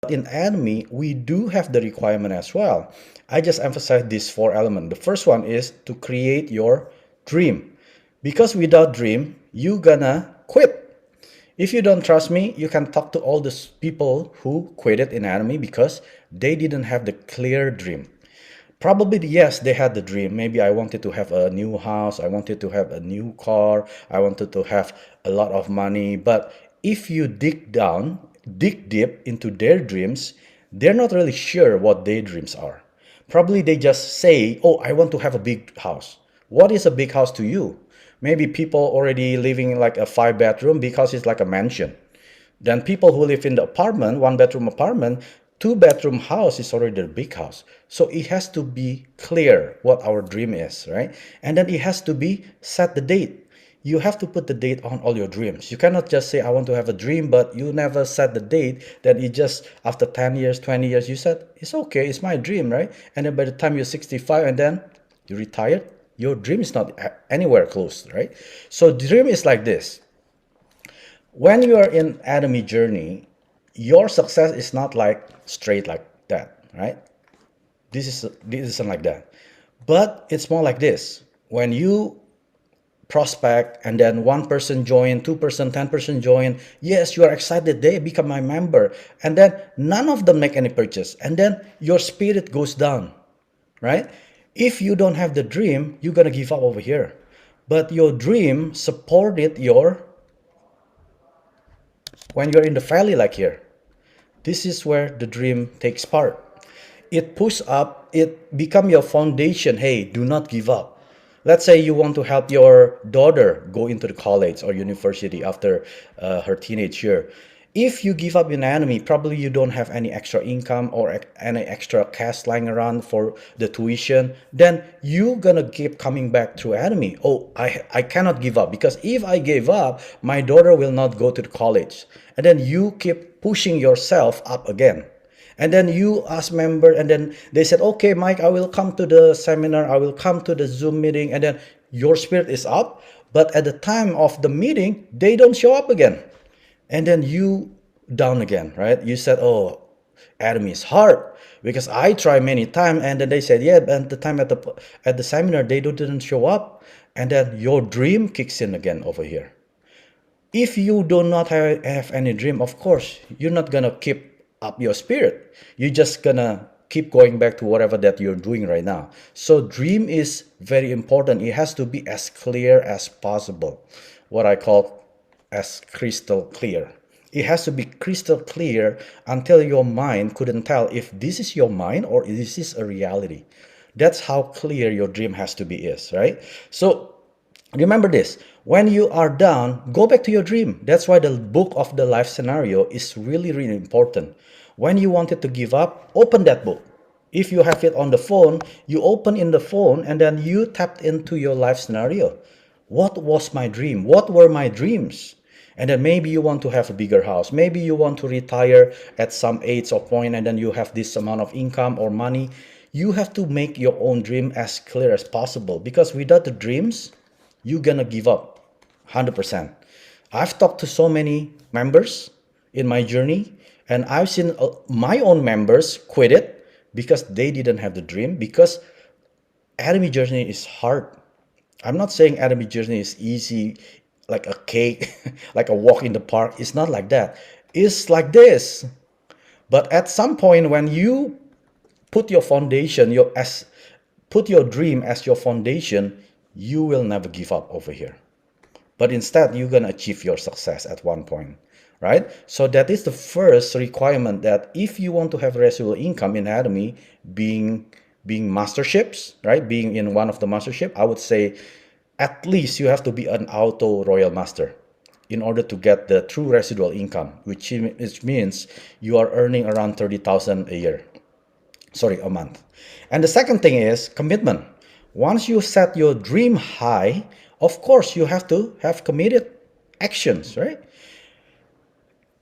in Atomy, we do have the requirement as well. I just emphasize these 4 elements. The first one is to create your dream. Because without dream, you gonna quit. If you don't trust me, you can talk to all these people who quitted in Atomy because they didn't have the clear dream. Probably, yes, they had the dream. Maybe I wanted to have a new house, I wanted to have a new car, I wanted to have a lot of money. But if you dig deep into their dreams, they're not really sure what their dreams are. Probably they just say, oh, I want to have a big house. What is a big house to you? Maybe people already living in like a 5 bedroom because it's like a mansion. Then people who live in the apartment, 1 bedroom apartment, 2 bedroom house is already a big house. So it has to be clear what our dream is, right? And then it has to be set the date. You have to put the date on all your dreams. You cannot just say, I want to have a dream, but you never set the date. Then it just, after 10 years, 20 years, you said, it's okay, it's my dream, right? And then by the time you're 65 and then you retired, your dream is not anywhere close, right? So dream is like this. When you are in Atomy journey, your success is not like straight like that, right? This isn't like that, but it's more like this. When you prospect and then 1 person join, 2 person, 10 person join, yes, you are excited, they become my member, and then none of them make any purchase, and then your spirit goes down, right? If you don't have the dream, you're gonna give up over here. But your dream supported your when you're in the valley like here. This is where the dream takes part. It pushes up, it become your foundation. Hey, do not give up. Let's say you want to help your daughter go into the college or university after her teenage year. If you give up in Atomy, probably you don't have any extra income or any extra cash lying around for the tuition. Then you're gonna keep coming back through Atomy. Oh, I cannot give up because if I gave up, my daughter will not go to the college. And then you keep pushing yourself up again. And then you ask member, and then they said, okay, Mike, I will come to the seminar, I will come to the Zoom meeting, and then your spirit is up, but at the time of the meeting, they don't show up again. And then you down again, right? You said, oh, Atomy is hard because I try many times, and then they said, yeah, but the time at the seminar, they didn't show up. And then your dream kicks in again over here. If you do not have any dream, of course, you're not gonna keep up your spirit. You're just gonna keep going back to whatever that you're doing right now. So dream is very important. It has to be as clear as possible. What I call as crystal clear. It has to be crystal clear until your mind couldn't tell if this is your mind or this is a reality. That's how clear your dream has to be is, right? So remember this, when you are down, go back to your dream. That's why the book of the life scenario is really, really important. When you wanted to give up, open that book. If you have it on the phone, you open in the phone and then you tapped into your life scenario. What was my dream? What were my dreams? And then maybe you want to have a bigger house. Maybe you want to retire at some age or point and then you have this amount of income or money. You have to make your own dream as clear as possible because without the dreams, you're gonna give up 100%. I've talked to so many members in my journey and I've seen my own members quit it because they didn't have the dream, because Atomy journey is hard. I'm not saying Atomy journey is easy like a cake, like a walk in the park. It's not like that. It's like this. But at some point when you put your foundation, put your dream as your foundation, you will never give up over here. But instead, you're going to achieve your success at one point, right? So that is the first requirement, that if you want to have residual income in Atomy, being masterships, right? Being in one of the mastership, I would say at least you have to be an auto royal master in order to get the true residual income, which means you are earning around 30,000 a year. Sorry, a month. And the second thing is commitment. Once you set your dream high, of course, you have to have committed actions, right?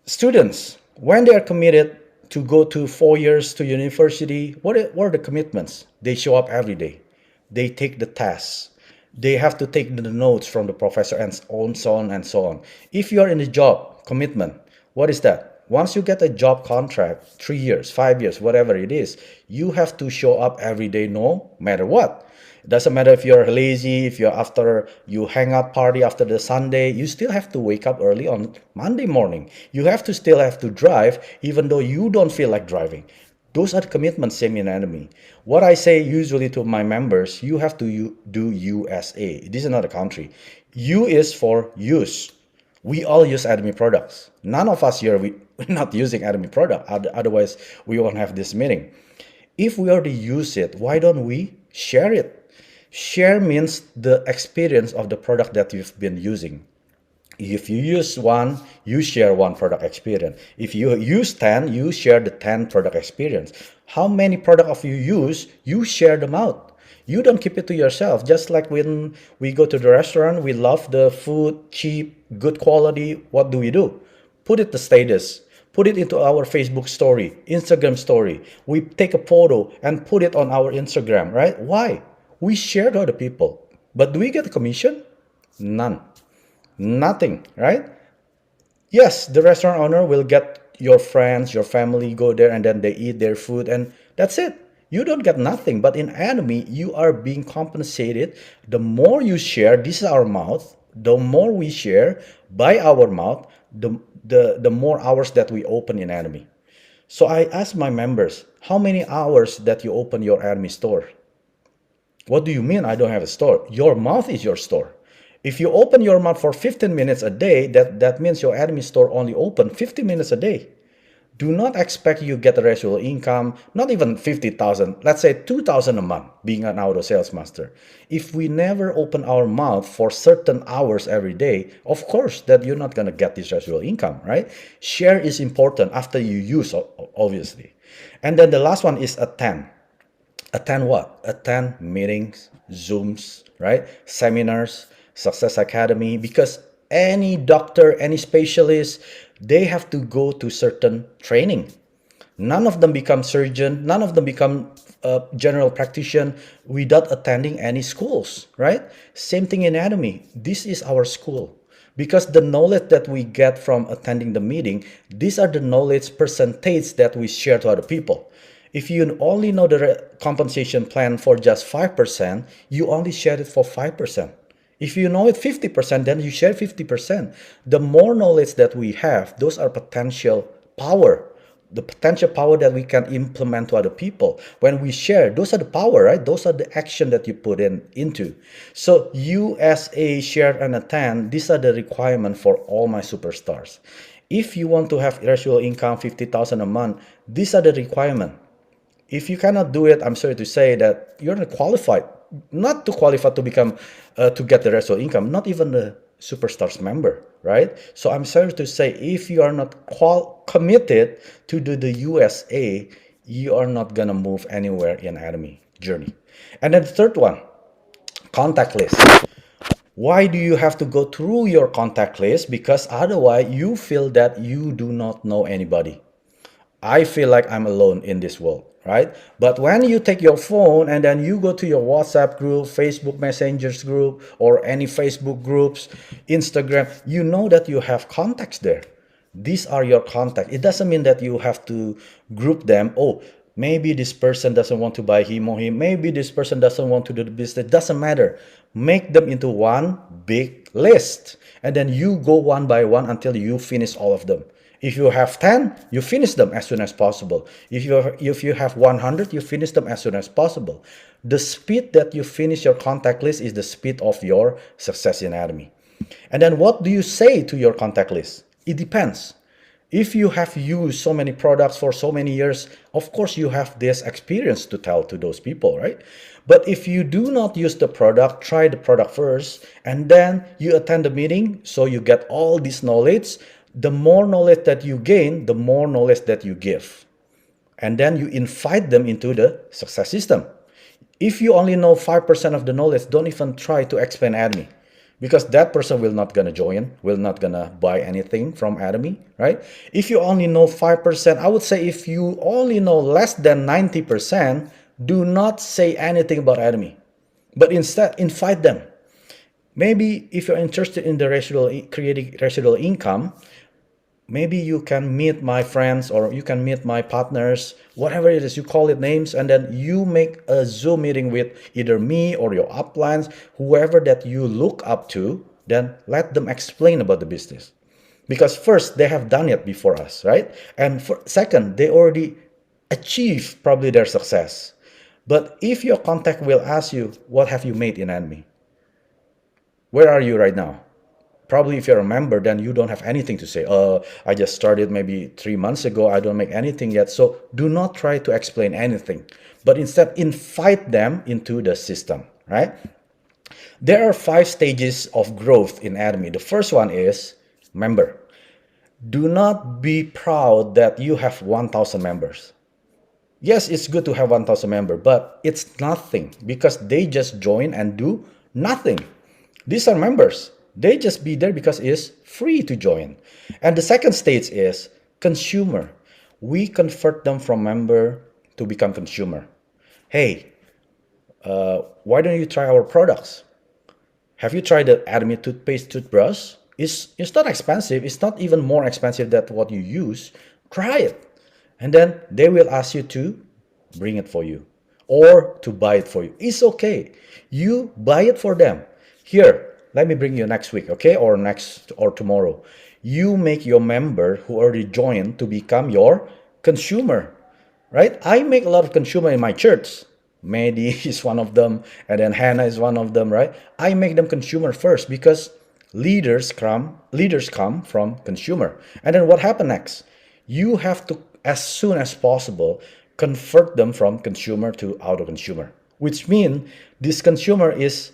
Students, when they are committed to go to 4 years to university, what are the commitments? They show up every day. They take the tests. They have to take the notes from the professor and so on and so on. If you are in a job, commitment, what is that? Once you get a job contract, 3 years, 5 years, whatever it is, you have to show up every day no matter what. It doesn't matter if you're lazy, if you're after you hang out party after the Sunday, you still have to wake up early on Monday morning. You have to still have to drive even though you don't feel like driving. Those are the commitments same in Enemy. What I say usually to my members, you have to do USA. This is not a country. U is for use. We all use Atomy products. None of us here, we're not using Atomy product. Otherwise, we won't have this meeting. If we already use it, why don't we share it? Share means the experience of the product that you've been using. If you use one, you share one product experience. If you use 10, you share the 10 product experience. How many product of you use, you share them out. You don't keep it to yourself. Just like when we go to the restaurant, we love the food, cheap, good quality. What do? Put it the status. Put it into our Facebook story, Instagram story. We take a photo and put it on our Instagram, right? Why? We share to other people. But do we get a commission? None. Nothing, right? Yes, the restaurant owner will get your friends, your family go there and then they eat their food and that's it. You don't get nothing. But in Enemy, you are being compensated. The more you share, this is our mouth. The more we share by our mouth, the more hours that we open in Enemy. So I ask my members, how many hours that you open your Enemy store? What do you mean I don't have a store? Your mouth is your store. If you open your mouth for 15 minutes a day, that means your Atomy store only open 50 minutes a day. Do not expect you get a residual income, not even 50,000, let's say 2,000 a month being an auto sales master. If we never open our mouth for certain hours every day, of course that you're not going to get this residual income, right? Share is important after you use, obviously. And then the last one is attend. Attend what? Attend meetings, Zooms, right? Seminars, Success Academy, because any doctor, any specialist, they have to go to certain training. None of them become surgeon, none of them become general practitioner without attending any schools, right? Same thing in Atomy. This is our school. Because the knowledge that we get from attending the meeting, these are the knowledge percentage that we share to other people. If you only know the compensation plan for just 5%, you only share it for 5%. If you know it 50%, then you share 50%. The more knowledge that we have, those are potential power. The potential power that we can implement to other people. When we share, those are the power, right? Those are the action that you put into. So USA, share, and attend, these are the requirement for all my superstars. If you want to have residual income, 50,000 a month, these are the requirement. If you cannot do it, I'm sorry to say that you're not qualified. Not to qualify to become, to get the residual income, not even the Superstars member, right? So I'm sorry to say, if you are not committed to do the USA, you are not gonna move anywhere in Atomy journey. And then the third one, contact list. Why do you have to go through your contact list? Because otherwise you feel that you do not know anybody. I feel like I'm alone in this world, right? But when you take your phone and then you go to your WhatsApp group, Facebook Messengers group, or any Facebook groups, Instagram, you know that you have contacts there. These are your contacts. It doesn't mean that you have to group them. Oh, maybe this person doesn't want to buy him or him. Maybe this person doesn't want to do the business. Doesn't matter. Make them into one big list. And then you go one by one until you finish all of them. If you have 10, you finish them as soon as possible. If you have 100, you finish them as soon as possible. The speed that you finish your contact list is the speed of your success in Atomy. And then what do you say to your contact list? It depends. If you have used so many products for so many years, of course you have this experience to tell to those people, right? But if you do not use the product, try the product first, and then you attend the meeting, so you get all this knowledge. The more knowledge that you gain, the more knowledge that you give. And then you invite them into the success system. If you only know 5% of the knowledge, don't even try to explain Atomy. Because that person will not gonna join, will not gonna buy anything from Atomy, right? If you only know 5%, I would say if you only know less than 90%, do not say anything about Atomy. But instead, invite them. Maybe if you're interested in the creating residual income, maybe you can meet my friends or you can meet my partners, whatever it is, you call it names, and then you make a Zoom meeting with either me or your uplines, whoever that you look up to, then let them explain about the business. Because first, they have done it before us, right? And second, they already achieved probably their success. But if your contact will ask you, what have you made in Enemy? Where are you right now? Probably if you're a member, then you don't have anything to say. I just started maybe 3 months ago. I don't make anything yet. So do not try to explain anything, but instead invite them into the system, right? There are 5 stages of growth in Atomy. The first one is member. Do not be proud that you have 1,000 members. Yes, it's good to have 1,000 members, but it's nothing because they just join and do nothing. These are members. They just be there because it's free to join. And the second stage is consumer. We convert them from member to become consumer. Hey, why don't you try our products? Have you tried the Atomy toothpaste toothbrush? It's not expensive. It's not even more expensive than what you use. Try it. And then they will ask you to bring it for you or to buy it for you. It's okay. You buy it for them. Here, let me bring you next week, okay? Or next or tomorrow. You make your member who already joined to become your consumer, right? I make a lot of consumer in my church. Mehdi is one of them, and then Hannah is one of them, right? I make them consumer first because leaders come from consumer. And then what happened next? You have to, as soon as possible, convert them from consumer to auto consumer, which means this consumer is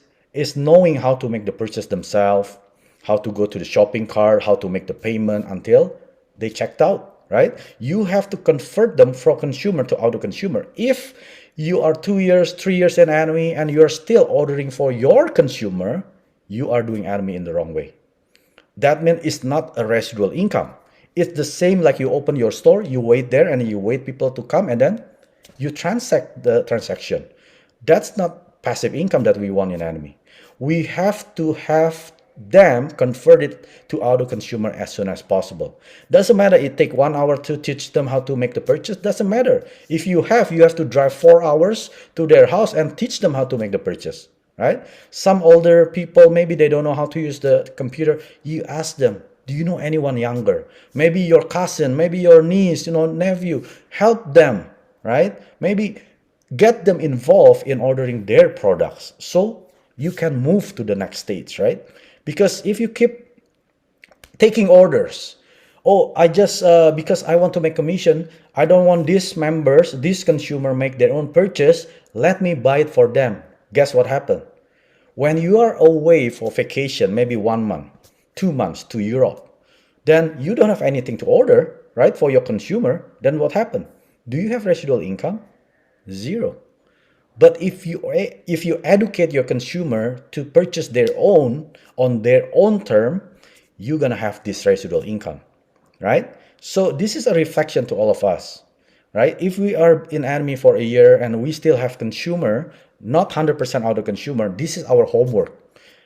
knowing how to make the purchase themselves, how to go to the shopping cart, how to make the payment until they checked out, right? You have to convert them from consumer to auto consumer. If you are 2 years, 3 years in Atomy and you're still ordering for your consumer, you are doing Atomy in the wrong way. That means it's not a residual income. It's the same like you open your store, you wait there and you wait people to come and then you transact the transaction. That's not passive income that we want in Atomy. We have to have them convert it to auto consumer as soon as possible. Doesn't matter it take 1 hour to teach them how to make the purchase. Doesn't matter. If you have to drive 4 hours to their house and teach them how to make the purchase, right? Some older people, maybe they don't know how to use the computer. You ask them, do you know anyone younger? Maybe your cousin, maybe your niece, nephew. Help them, right? Maybe get them involved in ordering their products so you can move to the next stage, right? Because if you keep taking orders, I just because I want to make commission, I don't want these members, this consumer make their own purchase, let me buy it for them. Guess what happened? When you are away for vacation, maybe 1 month, 2 months to Europe, then you don't have anything to order, right, for your consumer. Then what happened? Do you have residual income? Zero. But if you educate your consumer to purchase their own on their own term, you're gonna have this residual income, right? So this is a reflection to all of us, right? If we are in Atomy for a year and we still have consumer, not 100% auto consumer, this is our homework.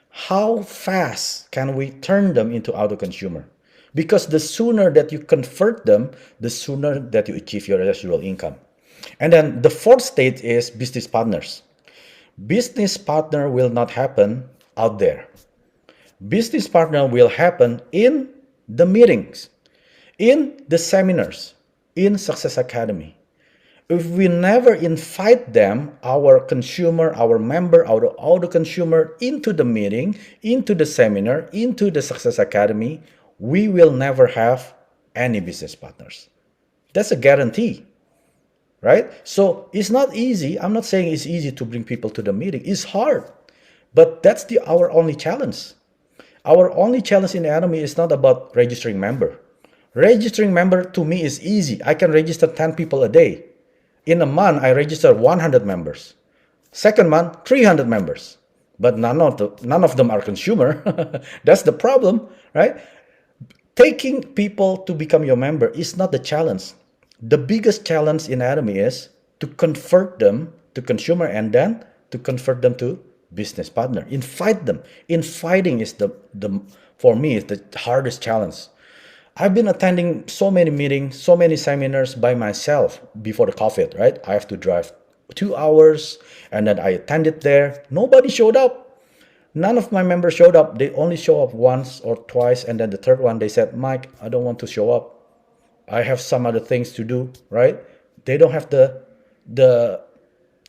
How fast can we turn them into auto consumer? Because the sooner that you convert them, the sooner that you achieve your residual income. And then the fourth stage is business partners. Business partner will not happen out there. Business partner will happen in the meetings, in the seminars, in Success Academy. If we never invite them, our consumer, our member, our auto consumer, into the meeting, into the seminar, into the Success Academy, we will never have any business partners. That's a guarantee, right? So it's not easy. I'm not saying it's easy to bring people to the meeting. It's hard, but that's our only challenge. Our only challenge in the Atomy is not about registering member. Registering member to me is easy. I can register 10 people a day. In a month, I register 100 members. Second month, 300 members. But none of them are consumer. That's the problem, right? Taking people to become your member is not the challenge. The biggest challenge in Atomy is to convert them to consumer and then to convert them to business partner. Invite them. Inviting is for me, is the hardest challenge. I've been attending so many meetings, so many seminars by myself before the COVID, right? I have to drive 2 hours and then I attended there. Nobody showed up. None of my members showed up. They only show up once or twice. And then the third one, they said, Mike, I don't want to show up. I have some other things to do, right? They don't have the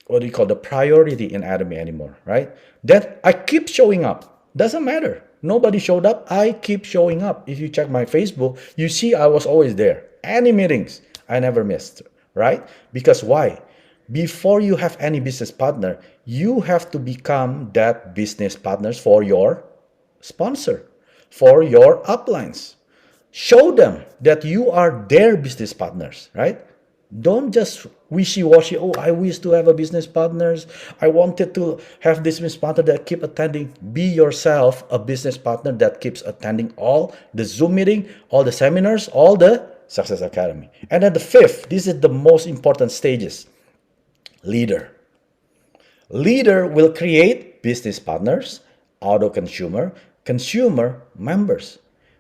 what do you call the priority in Atomy anymore, right? Then I keep showing up. Doesn't matter. Nobody showed up. I keep showing up. If you check my Facebook, you see I was always there. Any meetings, I never missed, right? Because why? Before you have any business partner, you have to become that business partners for your sponsor, for your uplines. Show them that you are their business partners, right? Don't just wishy-washy. Oh, I wish to have a business partners. I wanted to have this business partner that keep attending. Be yourself a business partner that keeps attending all the Zoom meeting, all the seminars, all the Success Academy. And then the fifth, this is the most important stages. Leader. Leader will create business partners, auto consumer, consumer members.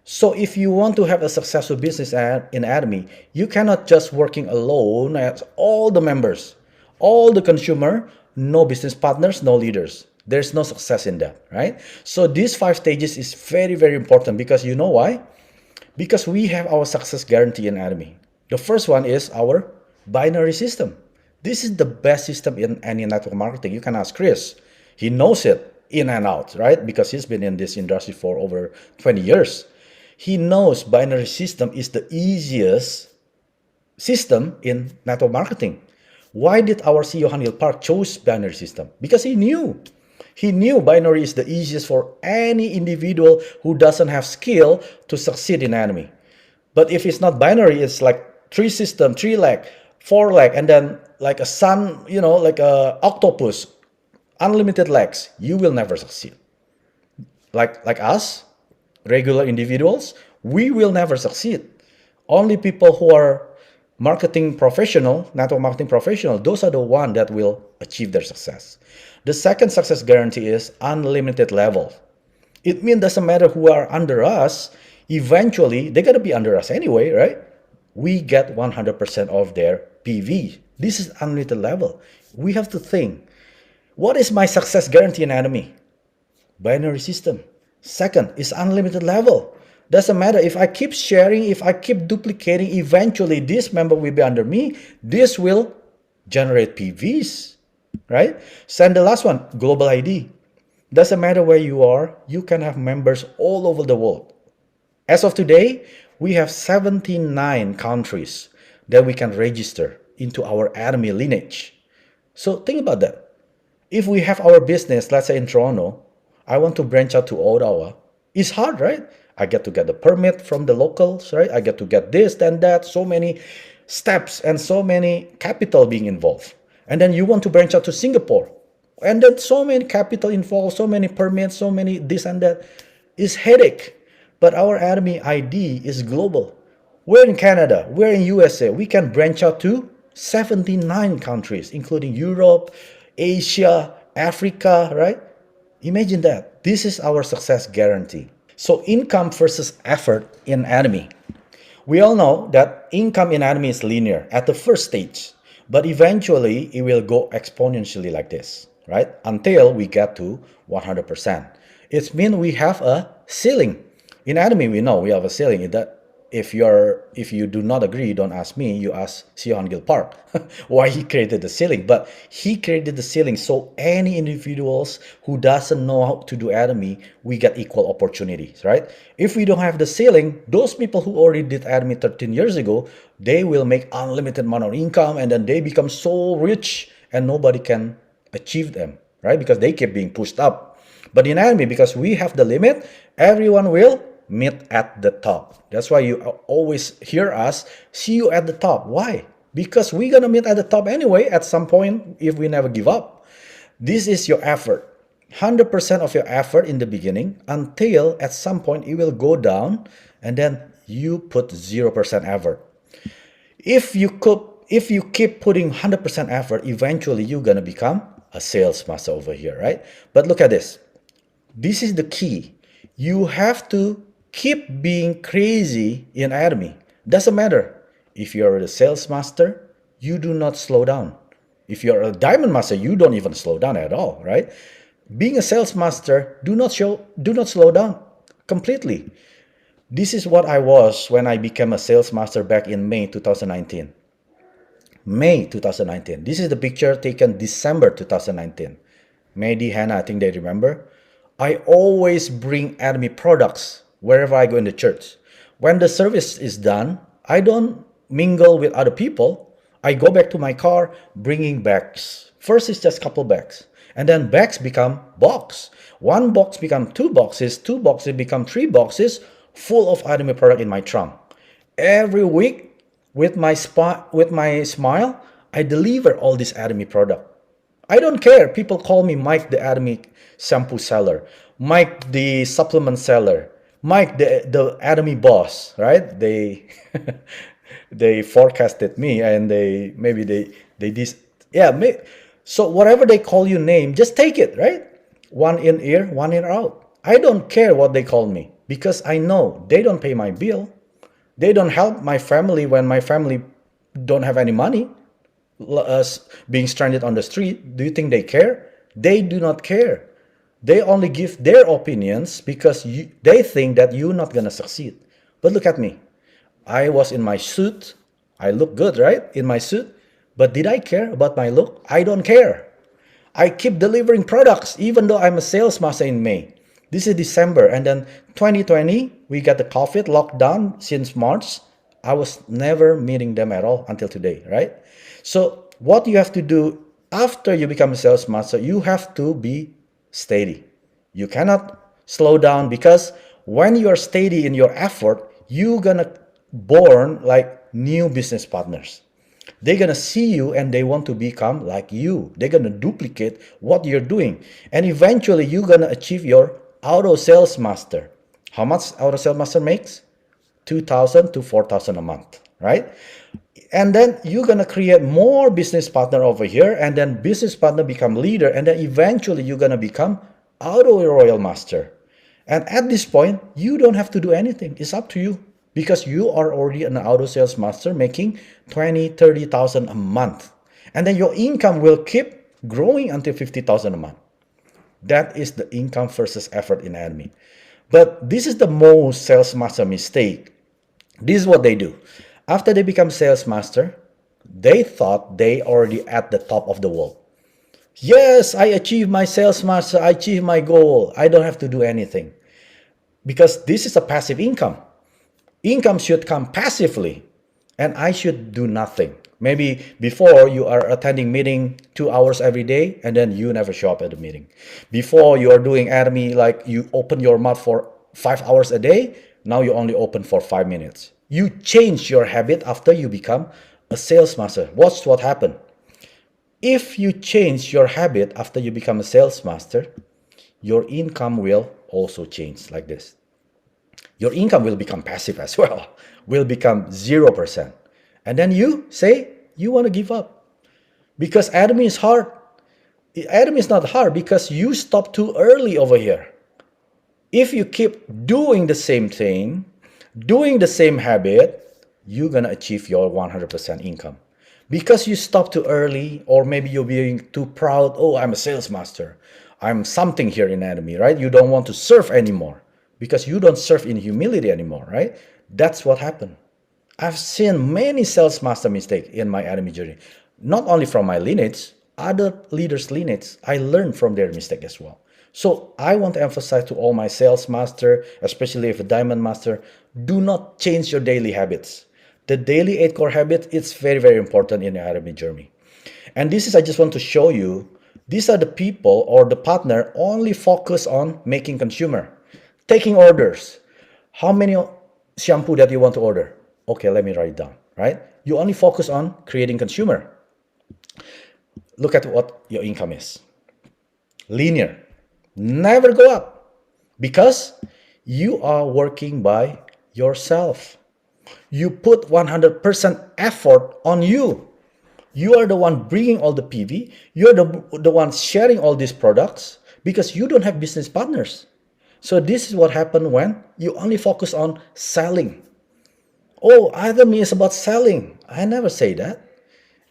So if you want to have a successful business in Atomy, you cannot just working alone as all the members, all the consumer, no business partners, no leaders. There's no success in that, right? So these 5 stages is very, very important because you know why? Because we have our success guarantee in Atomy. The first one is our binary system. This is the best system in any network marketing. You can ask Chris. He knows it in and out, right? Because he's been in this industry for over 20 years. He knows binary system is the easiest system in network marketing. Why did our CEO Hanil Park choose binary system? Because he knew. He knew binary is the easiest for any individual who doesn't have skill to succeed in Atomy. But if it's not binary, it's like 3 system, 3 leg, 4 leg, and then like a sun, like a octopus, unlimited legs, you will never succeed. Like us, regular individuals, we will never succeed. Only people who are marketing professional, network marketing professional, those are the ones that will achieve their success. The second success guarantee is unlimited level. It means doesn't matter who are under us, eventually they're gonna be under us anyway, right? We get 100% of their PV. This is unlimited level. We have to think, what is my success guarantee in Atomy? Binary system. Second is unlimited level. Doesn't matter if I keep sharing, if I keep duplicating, eventually this member will be under me. This will generate PVs, right? So and the last one, global ID. Doesn't matter where you are, you can have members all over the world. As of today, we have 79 countries that we can register into our Atomy lineage. So think about that. If we have our business, let's say in Toronto, I want to branch out to Ottawa. It's hard, right? I get to get the permit from the locals, right? I get to get this and that, so many steps and so many capital being involved. And then you want to branch out to Singapore. And then so many capital involved, so many permits, so many this and that. It's headache. But our Atomy ID is global. We're in Canada, we're in USA. We can branch out to 79 countries, including Europe, Asia, Africa, right? Imagine that. This is our success guarantee. So income versus effort in Atomy. We all know that income in Atomy is linear at the first stage, but eventually it will go exponentially like this, right? Until we get to 100%. It means we have a ceiling. In Atomy, we know we have a ceiling. That if you do not agree, don't ask me, you ask Sion Gil Park why he created the ceiling. But he created the ceiling so any individuals who doesn't know how to do Atomy, we get equal opportunities, right? If we don't have the ceiling, those people who already did Atomy 13 years ago, they will make unlimited amount of income and then they become so rich and nobody can achieve them, right? Because they keep being pushed up. But in Atomy, because we have the limit, everyone will meet at the top. That's why you always hear us, see you at the top. Why? Because we're going to meet at the top anyway at some point if we never give up. This is your effort. 100% of your effort in the beginning until at some point it will go down and then you put 0% effort. If you keep putting 100% effort, eventually you're going to become a sales master over here, right? But look at this. This is the key. You have to keep being crazy in Atomy. Doesn't matter. If you're a sales master, you do not slow down. If you're a diamond master, you don't even slow down at all, right? Being a sales master, do not slow down completely. This is what I was when I became a sales master back in May 2019. May 2019. This is the picture taken December 2019. Mehdi, Hannah, I think they remember. I always bring Atomy products wherever I go in the church. When the service is done, I don't mingle with other people. I go back to my car bringing bags. First it's just couple bags. And then bags become box. One box become two boxes become three boxes full of Atomy product in my trunk. Every week with my smile, I deliver all this Atomy product. I don't care. People call me Mike the Atomy shampoo seller, Mike the supplement seller, Mike the Atomy boss, right? They they forecasted me and they did, yeah. So whatever they call you name, just take it, right? One in ear, one ear out. I don't care what they call me because I know they don't pay my bill. They don't help my family when my family don't have any money. Us being stranded on the street, do you think they care? They do not care. They only give their opinions because they think that you're not gonna succeed. But look at me. I was in my suit. I look good, right? In my suit. But did I care about my look? I don't care. I keep delivering products even though I'm a sales master in May. This is December, and then 2020, we got the COVID lockdown since March. I was never meeting them at all until today, right? So what you have to do after you become a sales master, you have to be steady. You cannot slow down because when you are steady in your effort, you're gonna born like new business partners. They're gonna see you and they want to become like you. They're gonna duplicate what you're doing. And eventually you're gonna achieve your auto sales master. How much auto sales master makes? 2,000 to 4,000 a month, right? And then you're gonna create more business partner over here, and then business partner become leader, and then eventually you're gonna become auto royal master. And at this point, you don't have to do anything. It's up to you because you are already an auto sales master making 20, 30,000 a month. And then your income will keep growing until 50,000 a month. That is the income versus effort in Atomy. But this is the most sales master mistake. This is what they do. After they become sales master, they thought they already at the top of the world. Yes, I achieved my sales master. I achieved my goal. I don't have to do anything. Because this is a passive income. Income should come passively, and I should do nothing. Maybe before you are attending meeting 2 hours every day, and then you never show up at the meeting. Before you are doing Atomy, like you open your mouth for 5 hours a day, now you only open for 5 minutes. You change your habit after you become a sales master. Watch what happened. If you change your habit after you become a sales master, your income will also change like this. Your income will become passive as well, will become 0%. And then you say you want to give up because Atomy is hard. Atomy is not hard because you stop too early over here. If you keep doing the same thing, doing the same habit, you're going to achieve your 100% income. Because you stop too early, or maybe you're being too proud, oh, I'm a sales master. I'm something here in Atomy, right? You don't want to serve anymore because you don't serve in humility anymore, right? That's what happened. I've seen many sales master mistakes in my Atomy journey. Not only from my lineage, other leaders' lineage, I learned from their mistake as well. So I want to emphasize to all my sales master, especially if a diamond master, do not change your daily habits. The daily 8 core habit is very, very important in the Atomy journey. And this is, I just want to show you, these are the people or the partner only focus on making consumer, taking orders. How many shampoo that you want to order? Okay, let me write it down, right? You only focus on creating consumer. Look at what your income is. Linear. Never go up because you are working by yourself. You put 100% effort on you. You are the one bringing all the PV. You're the one sharing all these products because you don't have business partners. So this is what happened when you only focus on selling. Oh, Atomy is about selling. I never say that.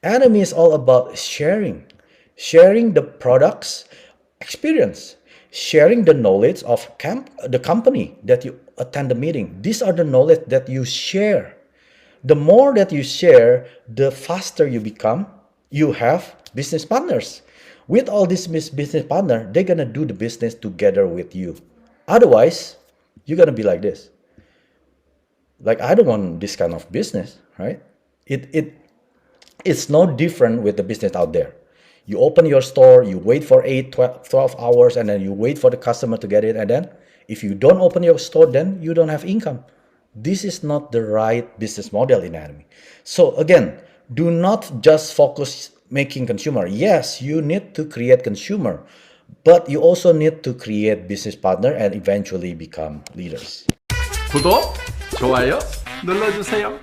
Atomy is all about sharing. Sharing the products experience. Sharing the knowledge of the company that you attend the meeting. These are the knowledge that you share. The more that you share, the faster you become. You have business partners. With all these business partners, they're gonna do the business together with you. Otherwise, you're gonna be like this. Like, I don't want this kind of business, right? It's no different with the business out there. You open your store, you wait for 8, 12 hours, and then you wait for the customer to get it. And then if you don't open your store, then you don't have income. This is not the right business model in Atomy. So again, do not just focus making consumer. Yes, you need to create consumer, but you also need to create business partner and eventually become leaders. 구독, 좋아요 눌러주세요.